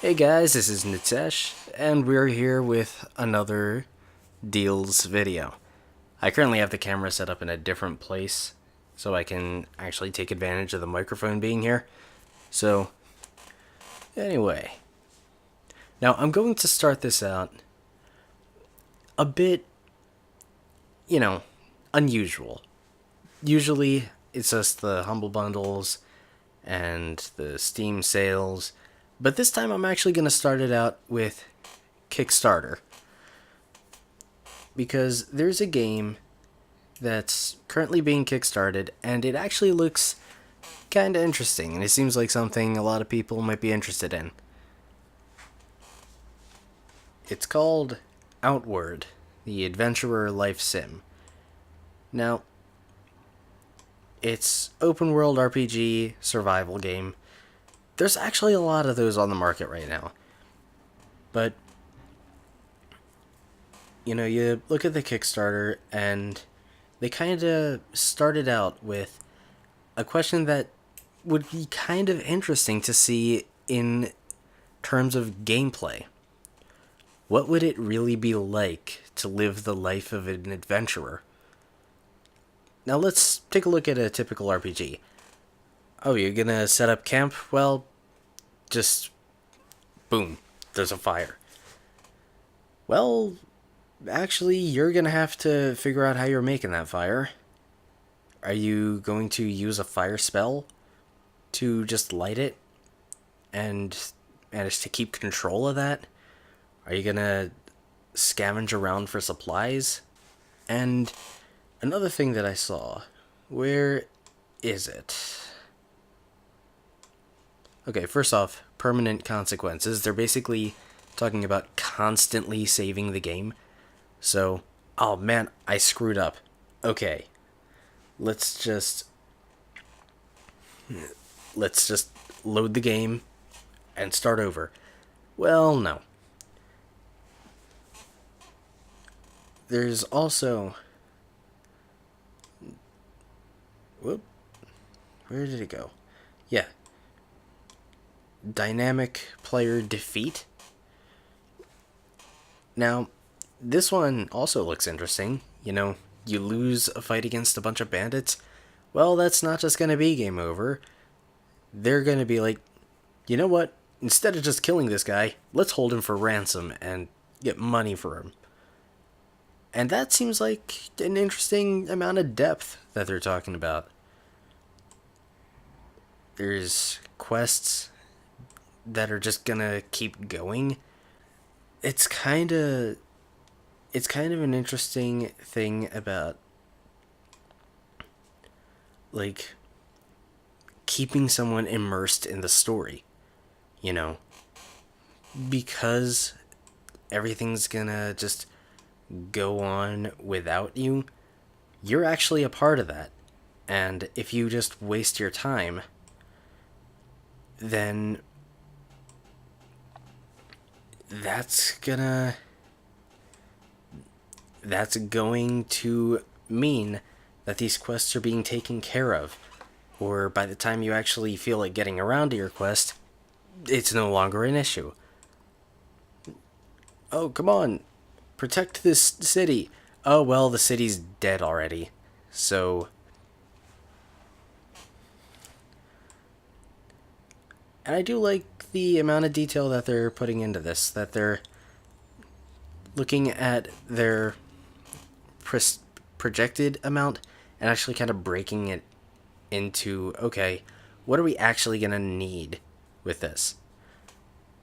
Hey guys, this is Nitesh, and we're here with another deals video. I currently have the camera set up in a different place so I can actually take advantage of the microphone being here. So, anyway, now I'm going to start this out a bit, you know, unusual. Usually, it's just the Humble Bundles and the Steam sales, but this time I'm actually going to start it out with Kickstarter. Because there's a game that's currently being kickstarted, and it actually looks kind of interesting, and it seems like something a lot of people might be interested in. It's called Outward, the Adventurer Life Sim. Now, it's open world RPG survival game. There's actually a lot of those on the market right now. But you look at the Kickstarter, and they kind of started out with a question that would be kind of interesting to see in terms of gameplay. What would it really be like to live the life of an adventurer? Now let's take a look at a typical RPG. Oh, you're gonna set up camp? Well, just boom, there's a fire. Well, actually, you're gonna have to figure out how you're making that fire. Are you going to use a fire spell to just light it and manage to keep control of that? Are you gonna scavenge around for supplies? And another thing that I saw, where is it? Okay, first off, permanent consequences. They're basically talking about constantly saving the game. So, oh man, I screwed up. Okay, let's just let's just load the game and start over. Well, no. There's also, whoop, where did it go? Yeah, dynamic player defeat. Now, this one also looks interesting. You lose a fight against a bunch of bandits. Well, that's not just going to be game over. They're going to be like, you know what? Instead of just killing this guy, let's hold him for ransom and get money for him. And that seems like an interesting amount of depth that they're talking about. There's quests that are just gonna keep going. It's kind of an interesting thing about like keeping someone immersed in the story, you know, because everything's gonna just go on without you. You're actually a part of that. And if you just waste your time, then that's going to mean that these quests are being taken care of. Or by the time you actually feel like getting around to your quest, it's no longer an issue. Oh, come on. Protect this city. Oh, well, the city's dead already. So, and I do like the amount of detail that they're putting into this, that they're looking at their projected amount and actually kind of breaking it into, okay, what are we actually going to need with this?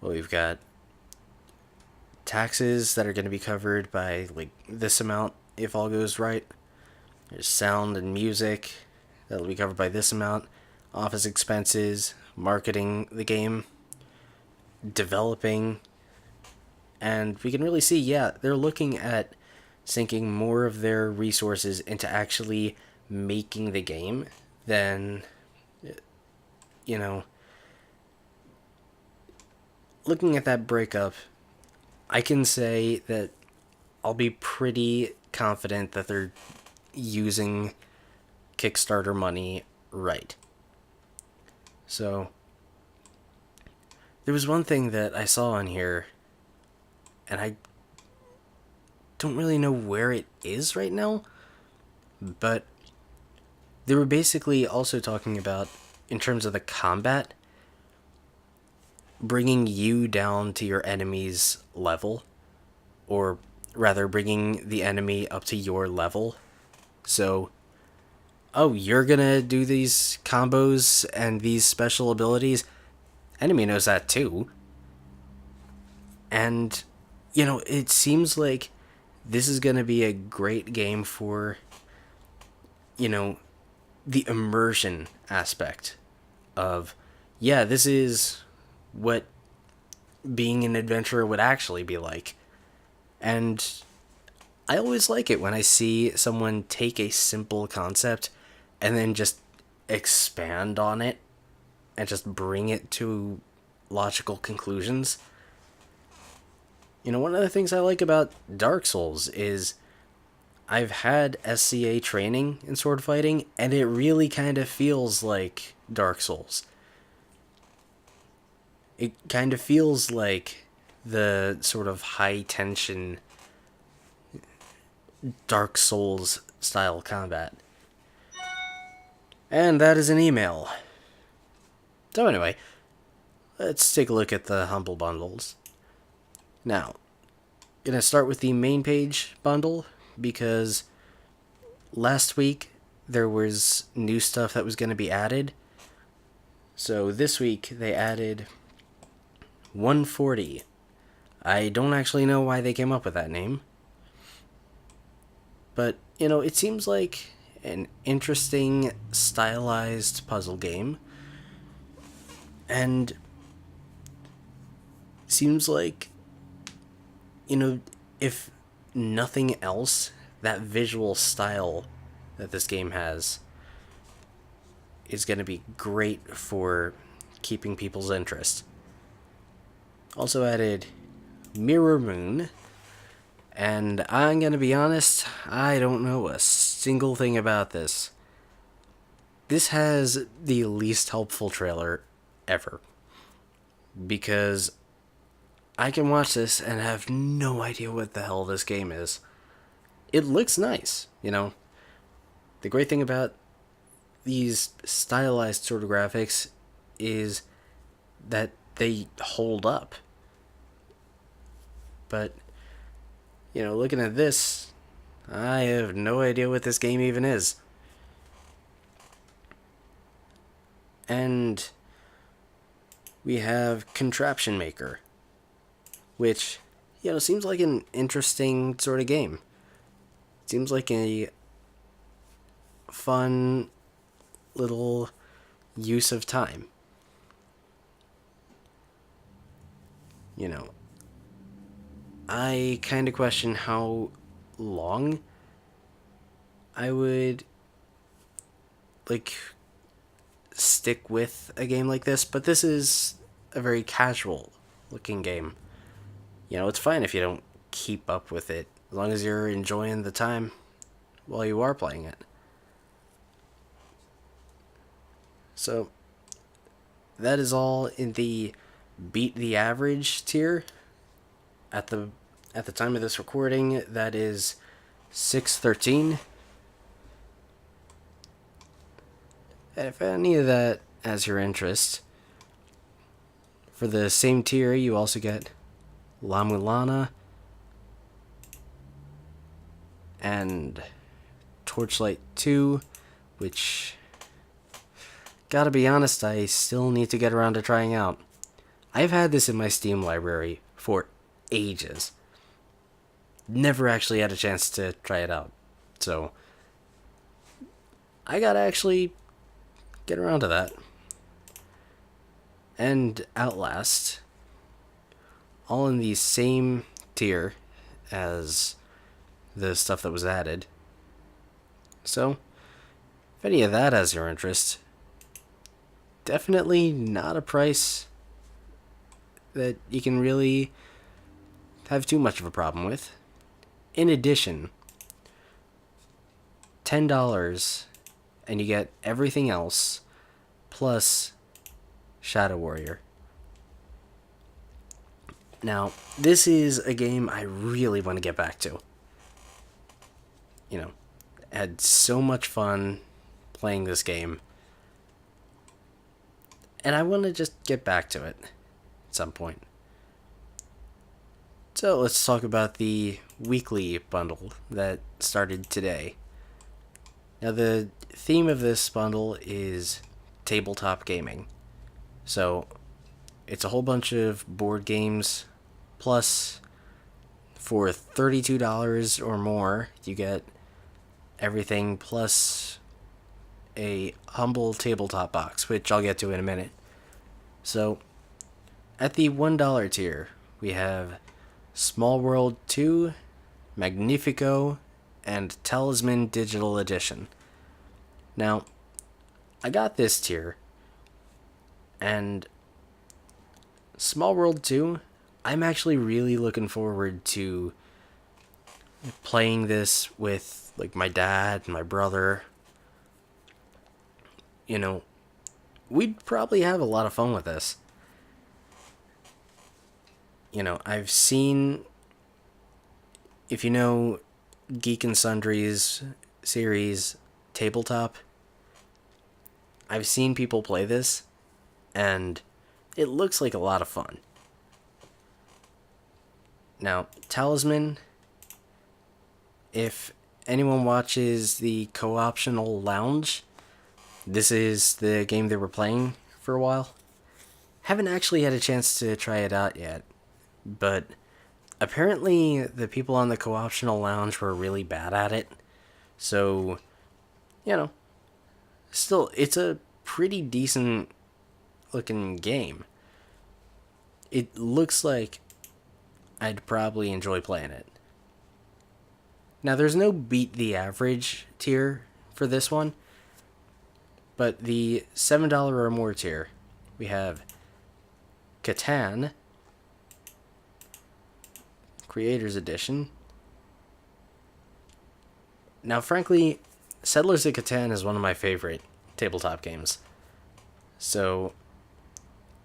Well, we've got taxes that are going to be covered by like this amount if all goes right. There's sound and music that'll be covered by this amount. Office expenses, marketing the game, developing, and we can really see, yeah, they're looking at sinking more of their resources into actually making the game than, you know, looking at that breakup, I can say that I'll be pretty confident that they're using Kickstarter money right. So, There was one thing that I saw on here, and I don't really know where it is right now, but they were basically also talking about, in terms of the combat, bringing you down to your enemy's level, or rather, bringing the enemy up to your level. So, oh, you're gonna do these combos and these special abilities. Enemy knows that too. And, it seems like this is gonna be a great game for, you know, the immersion aspect of, yeah, this is what being an adventurer would actually be like. And I always like it when I see someone take a simple concept and then just expand on it and just bring it to logical conclusions. One of the things I like about Dark Souls is I've had SCA training in sword fighting, and it really kind of feels like Dark Souls. It kind of feels like the sort of high tension Dark Souls style combat. And that is an email. So anyway, let's take a look at the Humble Bundles. Now, gonna start with the main page bundle because last week there was new stuff that was gonna be added. So this week they added 140. I don't actually know why they came up with that name. But, it seems like an interesting, stylized puzzle game. And seems like, if nothing else, that visual style that this game has is going to be great for keeping people's interest. Also added Mirror Moon. And I'm going to be honest, I don't know a single thing about this. This has the least helpful trailer ever. Because I can watch this and have no idea what the hell this game is. It looks nice, The great thing about these stylized sort of graphics is that they hold up. But looking at this, I have no idea what this game even is. And we have Contraption Maker, which, seems like an interesting sort of game. Seems like a fun little use of time. I kind of question how long I would stick with a game like this, but this is a very casual looking game. It's fine if you don't keep up with it, as long as you're enjoying the time while you are playing it. So, that is all in the beat the average tier. At the time of this recording, that is 613. And if any of that has your interest, for the same tier, you also get La Mulana and Torchlight 2, which, gotta be honest, I still need to get around to trying out. I've had this in my Steam library for ages. Never actually had a chance to try it out. So, I gotta actually get around to that. And Outlast, all in the same tier as the stuff that was added. So, if any of that has your interest, definitely not a price that you can really have too much of a problem with. In addition, $10 and you get everything else plus Shadow Warrior. Now, this is a game I really want to get back to. You know, had so much fun playing this game, and I want to just get back to it at some point. So let's talk about the weekly bundle that started today. Now, the theme of this bundle is tabletop gaming. So, it's a whole bunch of board games, plus for $32 or more, you get everything plus a humble tabletop box, which I'll get to in a minute. So, at the $1 tier, we have Small World 2, Magnifico, and Talisman Digital Edition. Now, I got this tier, and Small World 2, I'm actually really looking forward to playing this with like my dad and my brother. You know, we'd probably have a lot of fun with this. You know, I've seen, if you know Geek and Sundry's series Tabletop, I've seen people play this, and it looks like a lot of fun. Now, Talisman, if anyone watches the Co-optional Lounge, this is the game they were playing for a while. Haven't actually had a chance to try it out yet, but apparently the people on the Co-optional Lounge were really bad at it. So, you know, still, it's a pretty decent looking game. It looks like I'd probably enjoy playing it. Now, there's no beat the average tier for this one, but the $7 or more tier, we have Catan, Creators Edition. Now, frankly, Settlers of Catan is one of my favorite tabletop games. So,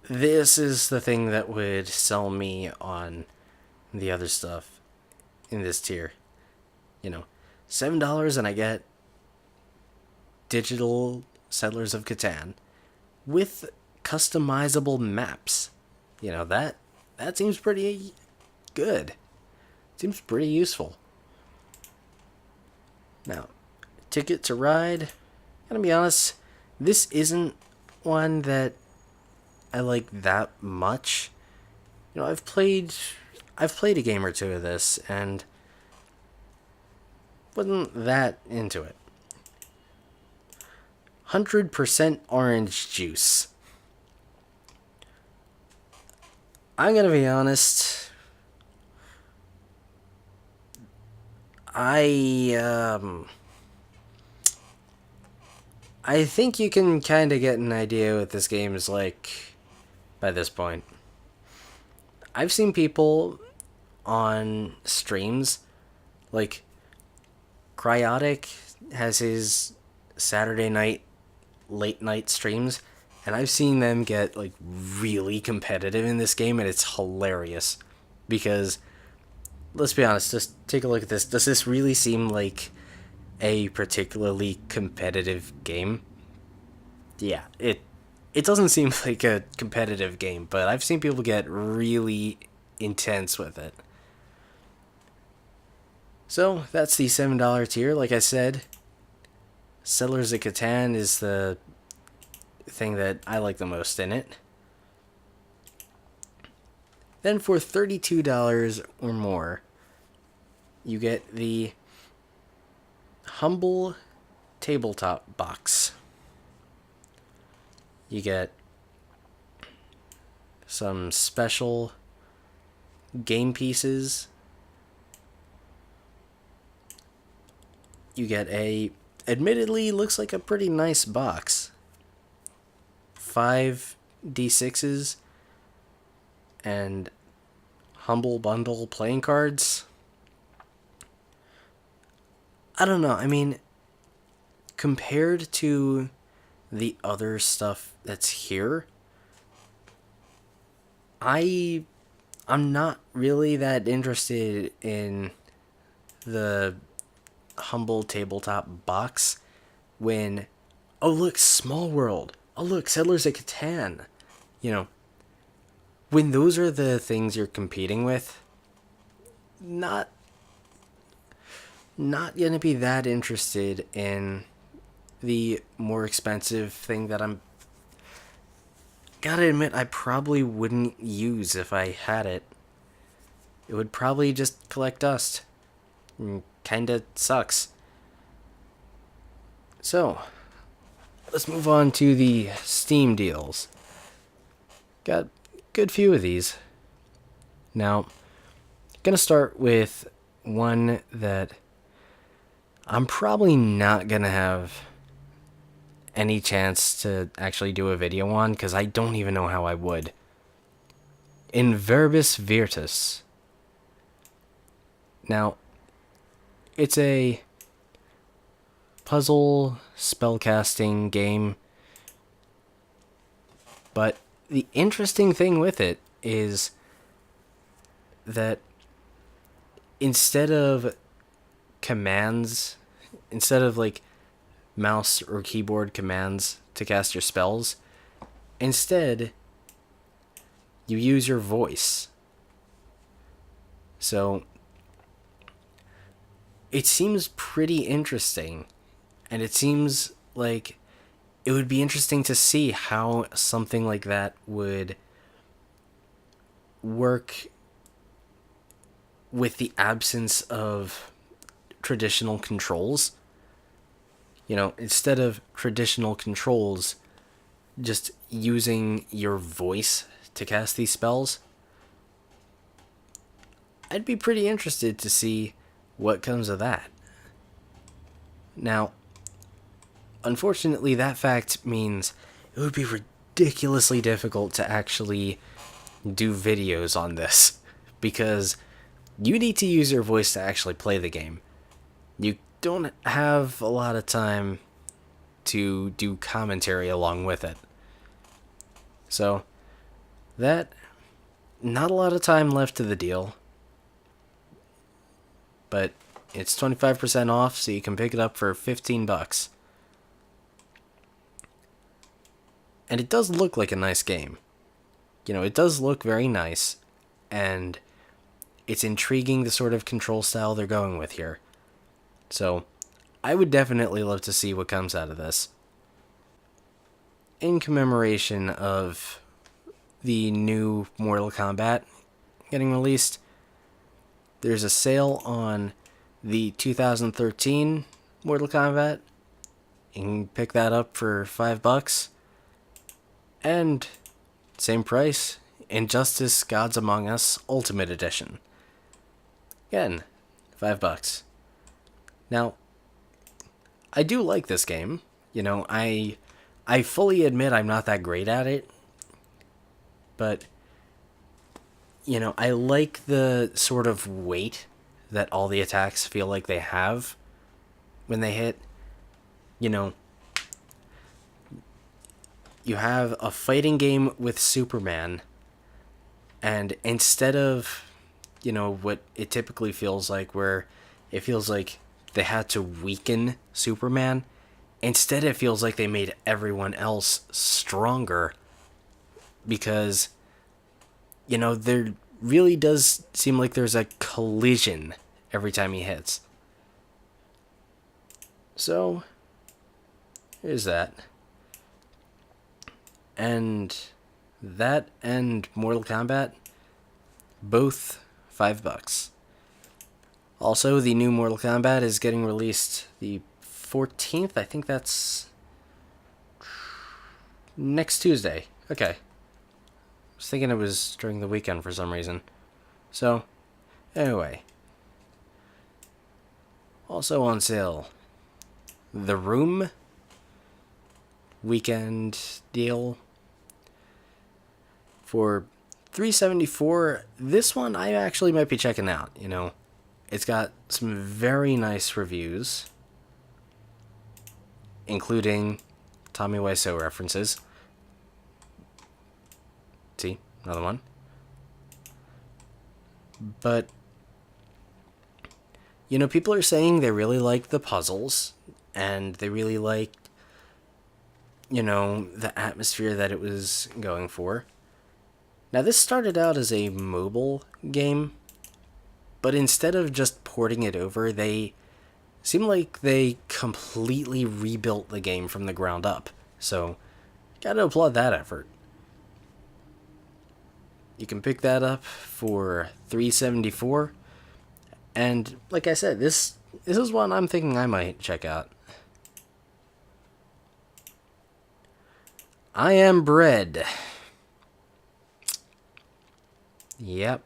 this is the thing that would sell me on the other stuff in this tier. You know, $7 and I get digital Settlers of Catan with customizable maps. You know, that seems pretty good. Seems pretty useful. Now, Ticket to Ride, gotta be honest, this isn't one that I like that much. You know, I've played a game or two of this and wasn't that into it. 100% orange juice. I'm gonna be honest. I think you can kind of get an idea what this game is like by this point. I've seen people on streams, like Cryotic has his Saturday night late night streams, and I've seen them get like really competitive in this game, and it's hilarious because let's be honest, just take a look at this. Does this really seem like a particularly competitive game? Yeah, it doesn't seem like a competitive game, but I've seen people get really intense with it. So that's the $7 tier. Like I said, Settlers of Catan is the thing that I like the most in it. Then for $32 or more, you get the Humble Tabletop Box. You get some special game pieces. You get a, admittedly, looks like a pretty nice box. 5 D6s and Humble Bundle playing cards. I don't know, I mean, compared to the other stuff that's here, I I'm not really that interested in the humble tabletop box when, oh look, Small World. Oh look, Settlers of Catan. You know, when those are the things you're competing with, not not gonna be that interested in the more expensive thing that I'm gotta admit I probably wouldn't use if I had it. It would probably just collect dust. Kinda sucks. So, let's move on to the Steam deals. Got a good few of these. Now, gonna start with one that I'm probably not gonna have any chance to actually do a video on because I don't even know how I would. In Verbis Virtus. Now, it's a puzzle spellcasting game, but the interesting thing with it is that instead of commands, instead of like mouse or keyboard commands to cast your spells, instead you use your voice. So it seems pretty interesting, and it seems like it would be interesting to see how something like that would work with the absence of traditional controls. You know, instead of traditional controls, just using your voice to cast these spells. I'd be pretty interested to see what comes of that. Now, unfortunately, that fact means it would be ridiculously difficult to actually do videos on this because you need to use your voice to actually play the game. You don't have a lot of time to do commentary along with it. So, that, not a lot of time left to the deal, but it's 25% off, so you can pick it up for $15. And it does look like a nice game. You know, it does look very nice, and it's intriguing the sort of control style they're going with here. So, I would definitely love to see what comes out of this. In commemoration of the new Mortal Kombat getting released, there's a sale on the 2013 Mortal Kombat. You can pick that up for $5. And same price, Injustice Gods Among Us Ultimate Edition. Again, $5. Now, I do like this game. You know, I fully admit I'm not that great at it. But, you know, I like the sort of weight that all the attacks feel like they have when they hit. You know, you have a fighting game with Superman, and instead of, you know, what it typically feels like, where it feels like they had to weaken Superman, instead it feels like they made everyone else stronger because, you know, there really does seem like there's a collision every time he hits. So, here's that. And that and Mortal Kombat, both $5. Also, the new Mortal Kombat is getting released the 14th. I think that's next Tuesday. Okay. I was thinking it was during the weekend for some reason. So, anyway. Also on sale, The Room weekend deal for $3.74. This one I actually might be checking out. You know, it's got some very nice reviews, including Tommy Wiseau references. See, another one. But, people are saying they really like the puzzles, and they really like, the atmosphere that it was going for. Now, this started out as a mobile game, but instead of just porting it over, they seem like they completely rebuilt the game from the ground up. So, gotta applaud that effort. You can pick that up for $3.74, and like I said, this is one I'm thinking I might check out. I Am Bread. Yep.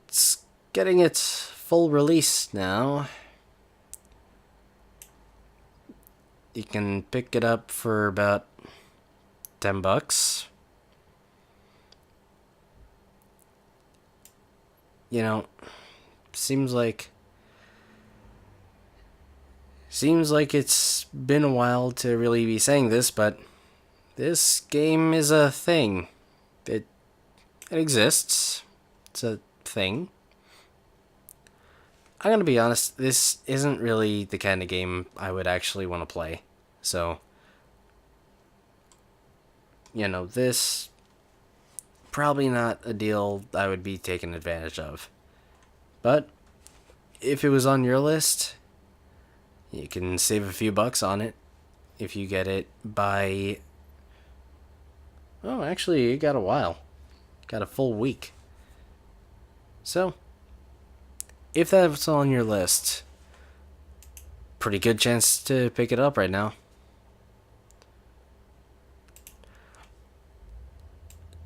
It's getting its full release now. You can pick it up for about $10. Seems like it's been a while to really be saying this, but this game is a thing. It exists. It's a thing. I'm gonna be honest, this isn't really the kind of game I would actually want to play. So, this probably not a deal I would be taking advantage of. But if it was on your list, you can save a few bucks on it if you get it by... Oh, actually, you got a while. Got a full week. So, if that's on your list, pretty good chance to pick it up right now.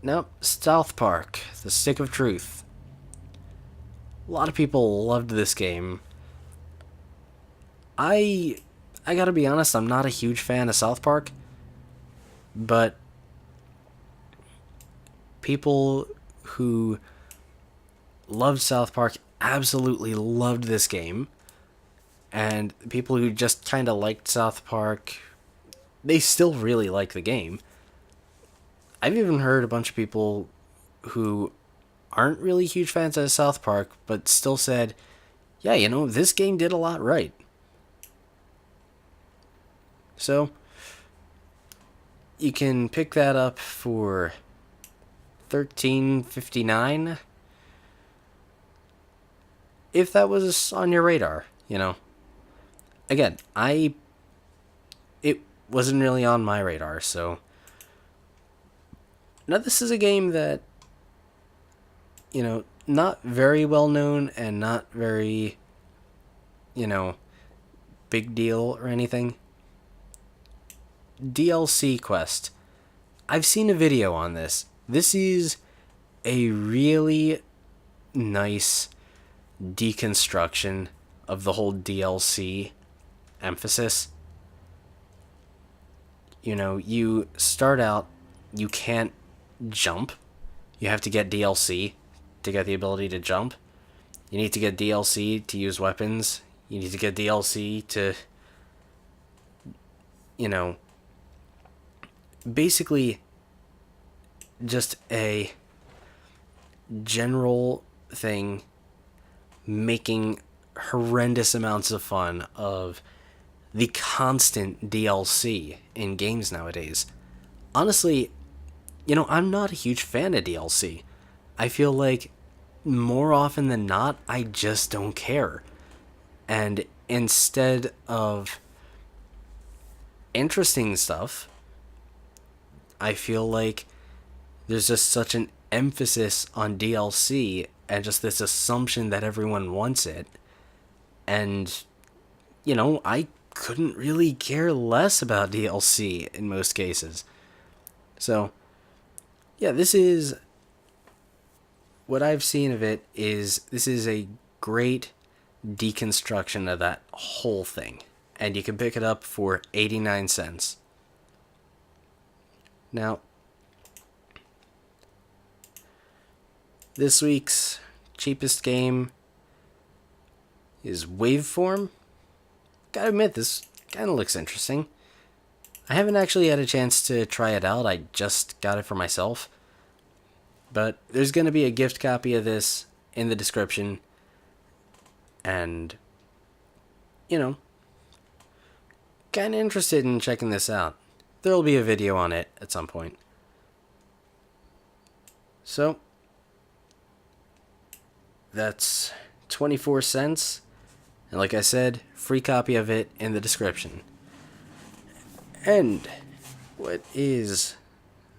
Now, South Park, The Stick of Truth. A lot of people loved this game. I gotta be honest, I'm not a huge fan of South Park, but people who loved South Park absolutely loved this game, and people who just kind of liked South Park, they still really like the game. I've even heard a bunch of people who aren't really huge fans of South Park, but still said, yeah, this game did a lot right. So, you can pick that up for $13.59 if that was on your radar. Again, it wasn't really on my radar. So now this is a game that, not very well known and not very, big deal or anything. DLC Quest. I've seen a video on this. This is a really nice deconstruction of the whole DLC emphasis. You start out, you can't jump. You have to get DLC to get the ability to jump. You need to get DLC to use weapons. You need to get DLC to, basically just a general thing making horrendous amounts of fun of the constant DLC in games nowadays. Honestly, I'm not a huge fan of DLC. I feel like more often than not, I just don't care. And instead of interesting stuff, I feel like there's just such an emphasis on DLC and just this assumption that everyone wants it. And, I couldn't really care less about DLC in most cases. So, yeah, this is... What I've seen of it is this is a great deconstruction of that whole thing. And you can pick it up for 89 cents. Now, this week's cheapest game is Waveform. Gotta admit, this kind of looks interesting. I haven't actually had a chance to try it out. I just got it for myself. But there's going to be a gift copy of this in the description. And, you know, kind of interested in checking this out. There'll be a video on it at some point. So, that's 24 cents. And like I said, free copy of it in the description. And what is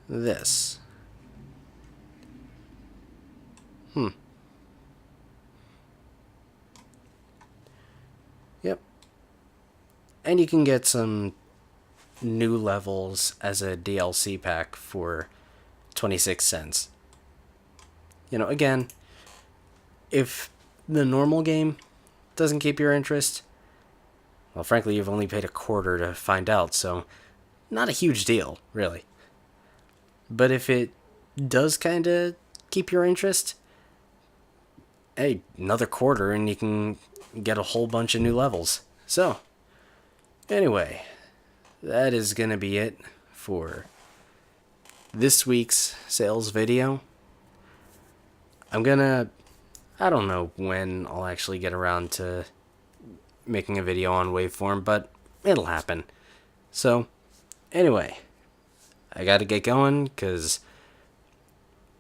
this? Yep. And you can get some new levels as a DLC pack for 26 cents. You know, again, if the normal game doesn't keep your interest, well, frankly, you've only paid a quarter to find out, so not a huge deal, really. But if it does kind of keep your interest, hey, another quarter and you can get a whole bunch of new levels. So, anyway, that is going to be it for this week's sales video. I don't know when I'll actually get around to making a video on Waveform, but it'll happen. So, anyway, I gotta get going, because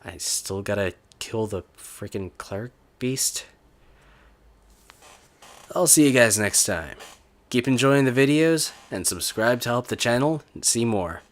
I still gotta kill the freaking cleric beast. I'll see you guys next time. Keep enjoying the videos, and subscribe to help the channel and see more.